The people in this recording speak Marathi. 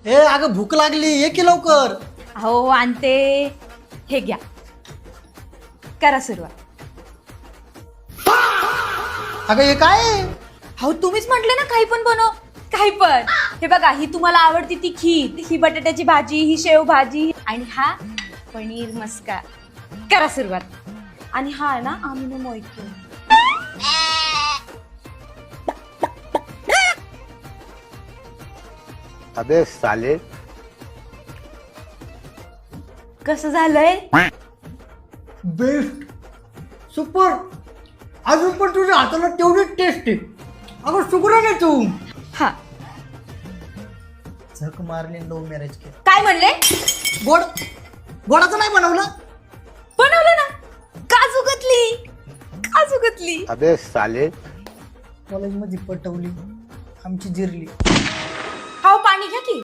ए अगं भूक लागली, ये की लवकर. हो आणते. हे घ्या, करा सुरुवात. अगं हे काय? हो तुम्हीच म्हटले ना काही पण बनव, काही पण. हे बघा, ही तुम्हाला आवडती ती खीर, ही बटाट्याची भाजी, ही शेव भाजी आणि हा पनीर मस्का. करा सुरुवात. आणि हा ना आम्ही मोहितो. अबे साले, कसं झालंय? Best, super. अजून पण तुझ्या हाताला तेवढीच टेस्ट आहे. अगं शुक्र नाही तू. हा झक मारली, लव्ह मॅरेज केलं. काय म्हणले? गोड गोडाचं नाही बनवलं. बनवलं ना, काजू कतली, काजू कतली. अबे साले. कॉलेजमध्ये पटवली, आमची जिरली.